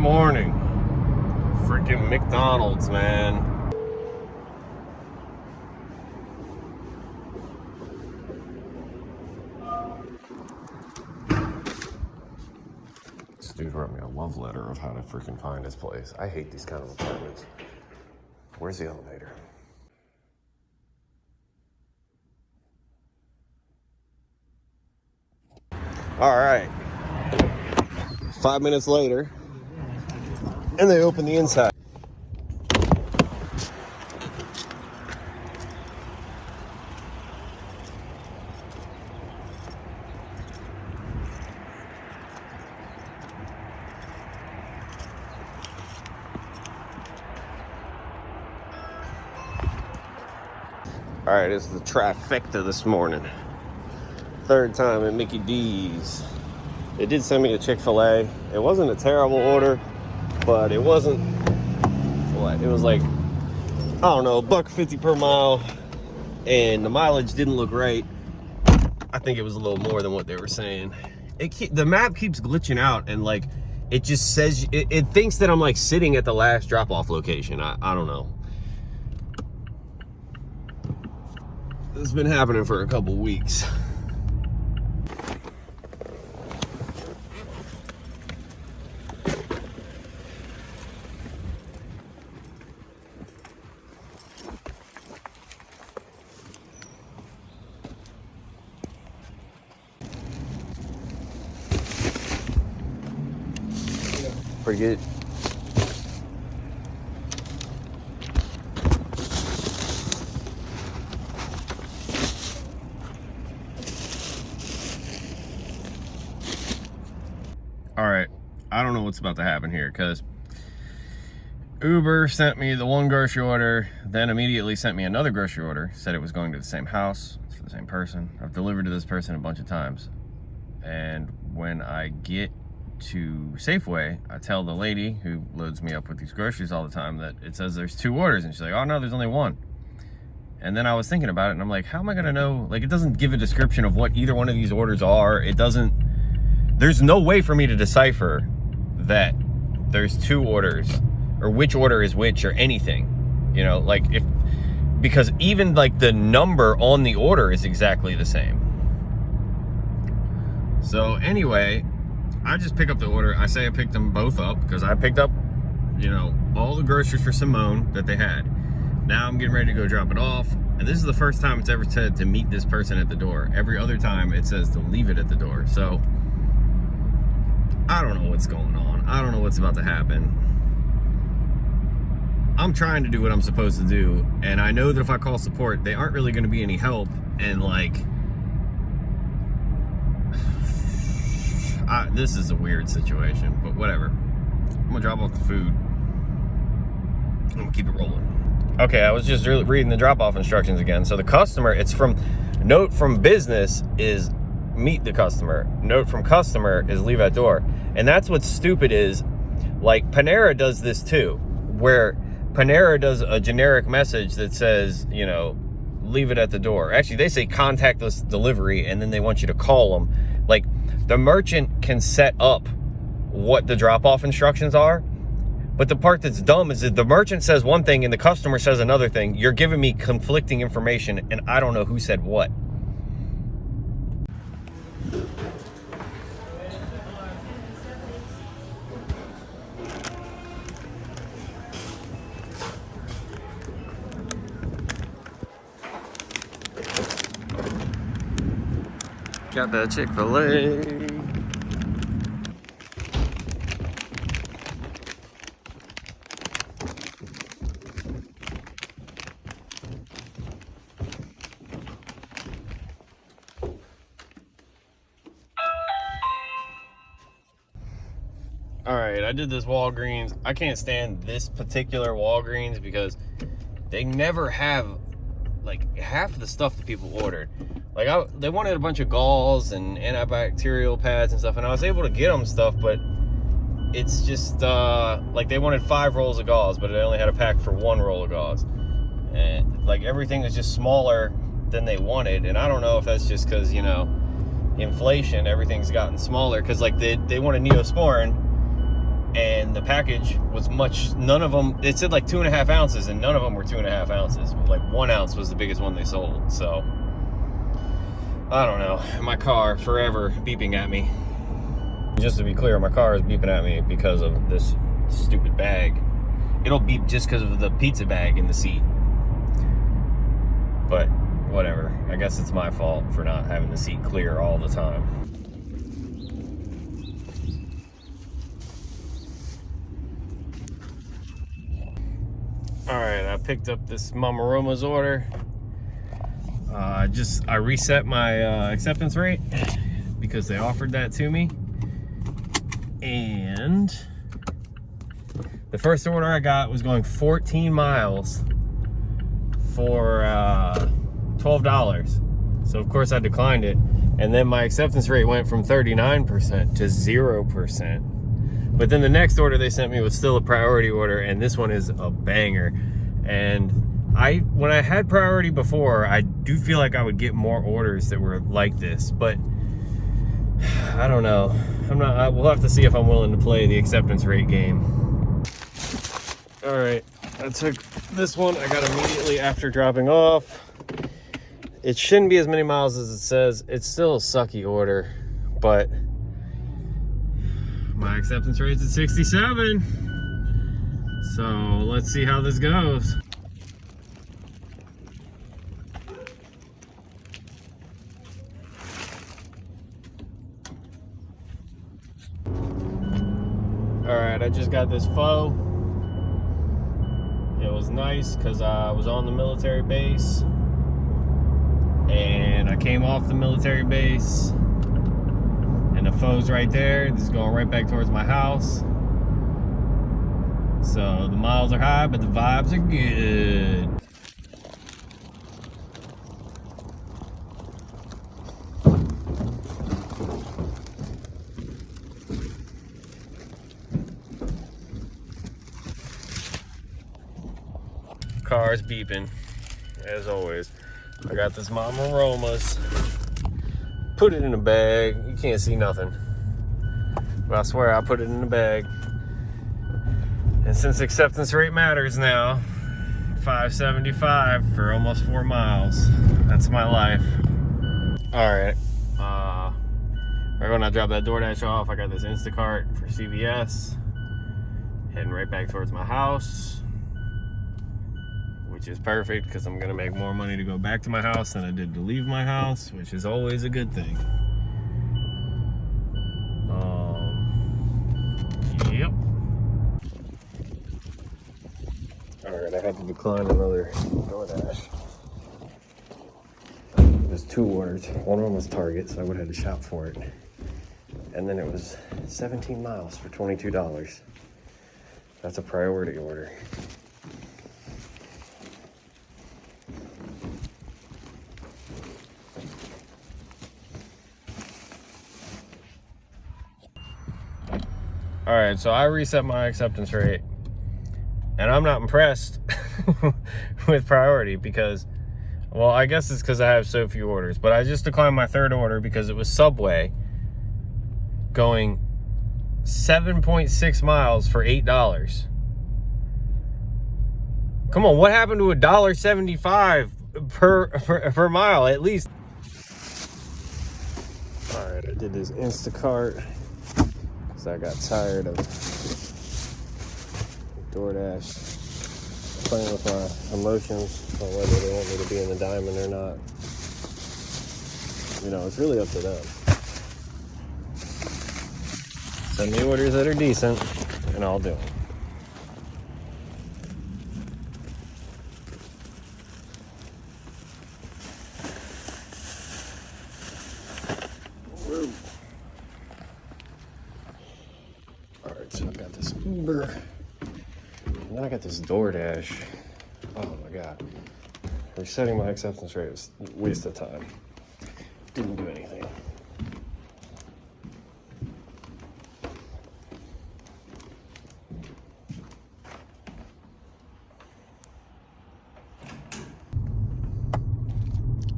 morning. Freaking McDonald's, man. This dude wrote me a love letter of how to freaking find his place. I hate these kind of apartments. Where's the elevator? All right. 5 minutes later, and they open the inside. All right, it's the trifecta this morning. Third time at Mickey D's. They did send me to Chick-fil-A. It wasn't a terrible order, but it wasn't, what? It was like, I don't know, $1.50 per mile, and the mileage didn't look right. I think it was a little more than what they were saying. The map keeps glitching out, and like, it just says, it thinks that I'm like sitting at the last drop-off location. I don't know. It's been happening for a couple weeks. Pretty good. All right, I don't know what's about to happen here because Uber sent me the one grocery order, then immediately sent me another grocery order, said it was going to the same house, it's for the same person. I've delivered to this person a bunch of times. And when I get to Safeway, I tell the lady who loads me up with these groceries all the time that it says there's 2 orders, and she's like, oh no, there's only 1. And then I was thinking about it, and I'm like, how am I gonna know? Like, it doesn't give a description of what either one of these orders are. It doesn't, there's no way for me to decipher that there's 2 orders, or which order is which, or anything, you know, like because even like the number on the order is exactly the same. So anyway, I just pick up the order. I say I picked them both up because I picked up, you know, all the groceries for Simone that they had. Now I'm getting ready to go drop it off. And this is the first time it's ever said to meet this person at the door. Every other time it says to leave it at the door. So I don't know what's going on. I don't know what's about to happen. I'm trying to do what I'm supposed to do. And I know that if I call support, they aren't really going to be any help. And like, this is a weird situation, but whatever. I'm gonna drop off the food. I'm gonna keep it rolling. Okay, I was just reading the drop-off instructions again. So the customer, it's from, note from business is meet the customer. Note from customer is leave at door. And that's what's stupid is, like Panera does this too, where Panera does a generic message that says, you know, leave it at the door. Actually, they say contactless delivery, and then they want you to call them. Like, the merchant can set up what the drop-off instructions are, but the part that's dumb is that the merchant says one thing and the customer says another thing. You're giving me conflicting information, and I don't know who said what. Got that Chick-fil-A. All right, I did this Walgreens. I can't stand this particular Walgreens because they never have like half of the stuff that people ordered. Like they wanted a bunch of gauze and antibacterial pads and stuff, and I was able to get them stuff, but it's just like they wanted 5 rolls of gauze, but they only had a pack for 1 roll of gauze, and like everything was just smaller than they wanted. And I don't know if that's just because, you know, inflation, everything's gotten smaller, because like they wanted Neosporin, and the package was none of them, it said like 2.5 ounces, and none of them were 2.5 ounces. Like 1 ounce was the biggest one they sold. So I don't know, my car forever beeping at me. Just to be clear, my car is beeping at me because of this stupid bag. It'll beep just because of the pizza bag in the seat. But whatever, I guess it's my fault for not having the seat clear all the time. All right, I picked up this Mama Roma's order. I reset my acceptance rate because they offered that to me. And the first order I got was going 14 miles for $12. So of course I declined it. And then my acceptance rate went from 39% to 0%. But then the next order they sent me was still a priority order, and this one is a banger. And when I had priority before, I do feel like I would get more orders that were like this, but I don't know. We'll have to see if I'm willing to play the acceptance rate game. All right, I took this one. I got immediately after dropping off. It shouldn't be as many miles as it says. It's still a sucky order, but my acceptance rate's at 67. So let's see how this goes. All right, I just got this pho. It was nice because I was on the military base and I came off the military base and the pho's right there. This is going right back towards my house. So the miles are high, but the vibes are good. Car's beeping, as always. I got this Mama Roma's. Put it in a bag. You can't see nothing, but I swear I put it in a bag. And since acceptance rate matters now, $5.75 for almost 4 miles. That's my life. All right. Right when I drop that DoorDash off, I got this Instacart for CVS. Heading right back towards my house, which is perfect because I'm gonna make more money to go back to my house than I did to leave my house, which is always a good thing. Yep. All right, I had to decline another DoorDash. There's 2 orders. One of them was Target, so I would have had to shop for it. And then it was 17 miles for $22. That's a priority order. All right, so I reset my acceptance rate, and I'm not impressed with priority because, well, I guess it's because I have so few orders, but I just declined my 3rd order because it was Subway going 7.6 miles for $8. Come on, what happened to $1.75 per mile at least? All right, I did this Instacart because I got tired of DoorDash playing with my emotions on whether they want me to be in the diamond or not. You know, it's really up to them. Send me orders that are decent, and I'll do them. All right, so I got this Uber, and then I got this DoorDash. Oh my God. Resetting my acceptance rate was a waste of time. Didn't do anything.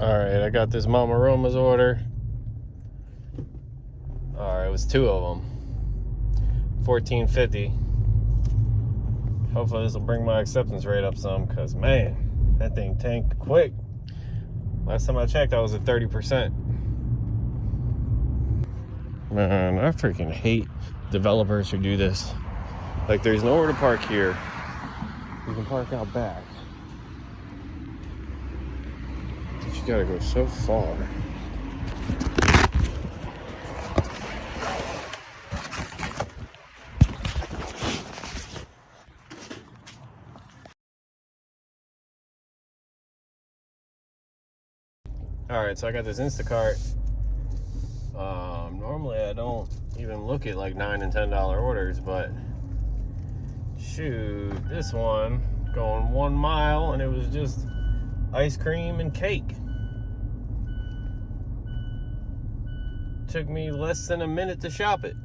All right, I got this Mama Roma's order. All right, it was 2 of them. $14.50. Hopefully this will bring my acceptance rate up some, because man, that thing tanked quick. Last time I checked, I was at 30%. Man, I freaking hate developers who do this. Like, there's nowhere to park here. You can park out back, but you gotta go so far. Alright, so I got this Instacart. Normally I don't even look at like $9 and $10 orders, but shoot, this one going 1 mile and it was just ice cream and cake. Took me less than a minute to shop it.